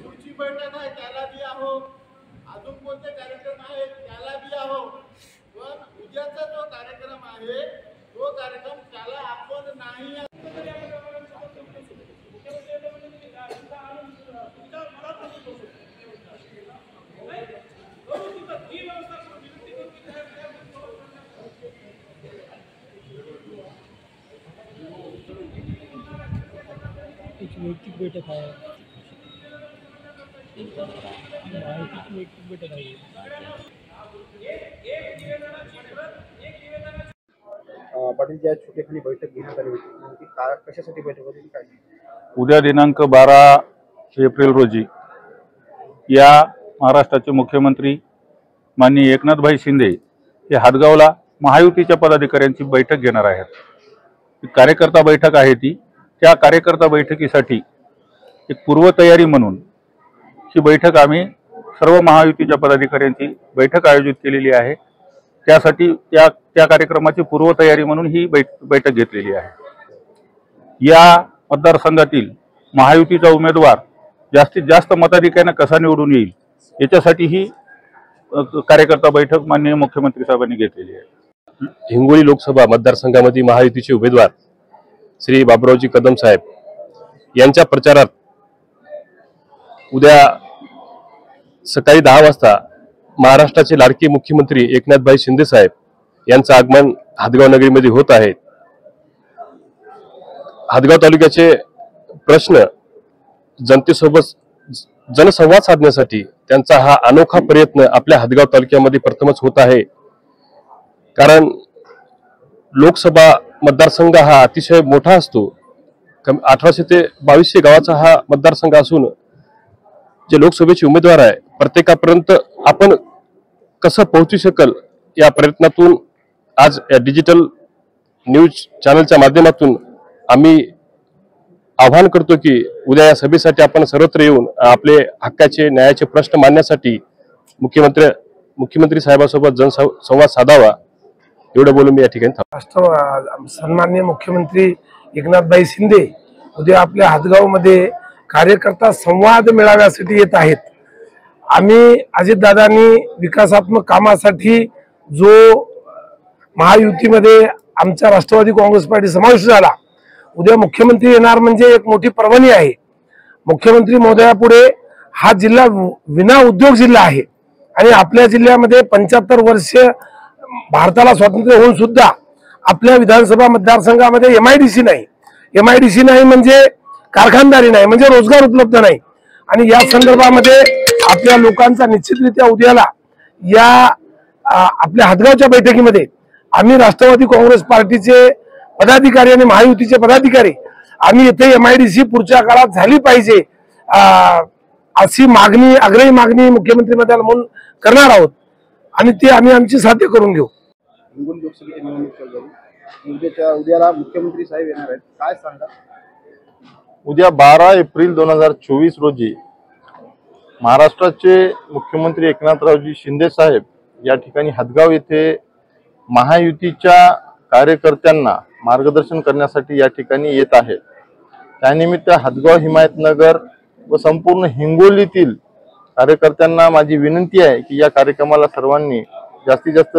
पुढची बैठक आहे त्याला बी आहो, अजून कोणते कार्यक्रम आहेत त्याला बी आहो, पण उद्याचा जो कार्यक्रम आहे तो कार्यक्रम त्याला आपण नाही वैयक्तिक बैठक आहे, वैयक्तिक बैठक आहे। पाटील ज्या छोटेखानी बैठक घेण्यात आली होती कशासाठी बैठक होती काय? उद्या दिनांक 12 एप्रिल रोजी या महाराष्ट्राचे मुख्यमंत्री माननीय एकनाथभाई शिंदे हे हादगावला महायुतीच्या पदाधिकाऱ्यांची बैठक घेणार आहेत। कार्यकर्ता बैठक आहे ती। त्या कार्यकर्ता बैठकीसाठी एक पूर्वतयारी म्हणून ही बैठक आम्ही सर्व महायुतीच्या पदाधिकाऱ्यांची बैठक आयोजित केलेली आहे। त्यासाठी त्या कार्यक्रमाची पूर्वतयारी म्हणून ही बैठक घेतलेली आहे। या मतदारसंघातील महायुतीचा उमेदवार जास्तीत जास्त मताधिक्याने कसा निवडून येईल याच्यासाठी ही कार्यकर्ता बैठक माननीय मुख्यमंत्री साहेबांनी घेतलेली आहे। हिंगोली लोकसभा मतदारसंघामध्ये महायुतीचे उमेदवार श्री बाबुरावजी कदम साहेब यांच्या प्रचारात उद्या सकाळी 10 वाजता महाराष्ट्राचे लाडके मुख्यमंत्री एकनाथभाई शिंदे साहेब यांचं आगमन हादगाव नगरीमध्ये होत आहे। हादगाव तालुक्याचे प्रश्न जनतेसोबत जनसंवाद साधण्यासाठी त्यांचा हा अनोखा प्रयत्न आपल्या हादगाव तालुक्यामध्ये प्रथमच होत आहे। कारण लोकसभा मतदारसंघ हा अतिशय मोठा असतो। 1800 ते 2200 गावाचा हा मतदारसंघ असून जे लोकसभेचे उमेदवार आहे प्रत्येकापर्यंत आपण कसं पोहोचू शकेल या प्रयत्नातून आज या डिजिटल न्यूज चॅनलच्या माध्यमातून आम्ही आवाहन करतो की उद्या या सभेसाठी आपण सर्वत्र येऊन आपले हक्काचे न्यायाचे प्रश्न मांडण्यासाठी मुख्यमंत्री साहेबांसोबत जनसंवाद साधावा एवढं बोलून मी या ठिकाणी सन्माननीय मुख्यमंत्री एकनाथभाई शिंदे उद्या आपल्या हादगावमध्ये कार्यकर्ता संवाद मेळाव्यासाठी येत आहेत। आम्ही अजितदादांनी विकासात्मक कामासाठी जो महायुतीमध्ये आमचा राष्ट्रवादी काँग्रेस पार्टी समावेश झाला, उद्या मुख्यमंत्री येणार म्हणजे एक मोठी पर्वणी आहे। मुख्यमंत्री महोदयापुढे हा जिल्हा विना उद्योग जिल्हा आहे आणि आपल्या जिल्ह्यामध्ये 75 वर्ष भारताला स्वातंत्र्य होऊन सुद्धा आपल्या विधानसभा मतदारसंघामध्ये एमआयडीसी नाही। एमआयडीसी नाही म्हणजे कारखानदारी नाही, म्हणजे रोजगार उपलब्ध नाही। आणि या संदर्भामध्ये आपल्या लोकांचा निश्चितरित्या उद्याला या आपल्या हादगावच्या बैठकीमध्ये आम्ही राष्ट्रवादी काँग्रेस पार्टीचे पदाधिकारी आणि महायुतीचे पदाधिकारी आम्ही येथे एमआयडीसी पुढच्या काळात झाली पाहिजे अशी मागणी, आग्रही मागणी मुख्यमंत्री महोदयाला म्हणून करणार आहोत आणि ते आम्ही आमची साध्य करून घेऊ। हिंगोली लोकसभेची निवडणूक उद्याला मुख्यमंत्री साहेब येणार आहेत, काय सांगा? उद्या 12 एप्रिल 2024 रोजी महाराष्ट्राचे मुख्यमंत्री एकनाथरावजी शिंदे साहेब या ठिकाणी हादगाव येथे महायुतीच्या कार्यकर्त्यांना मार्गदर्शन करण्यासाठी या ठिकाणी येत आहेत। त्यानिमित्त हादगाव, हिमायतनगर व संपूर्ण हिंगोलीतील कार्यकर्त्यांना माझी विनंती आहे की या कार्यक्रमाला सर्वांनी जास्तीत जास्त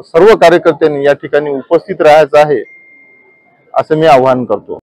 सर्व कार्यकर्त्यांनी या ठिकाणी उपस्थित राहायचं आहे असं मी आवाहन करतो।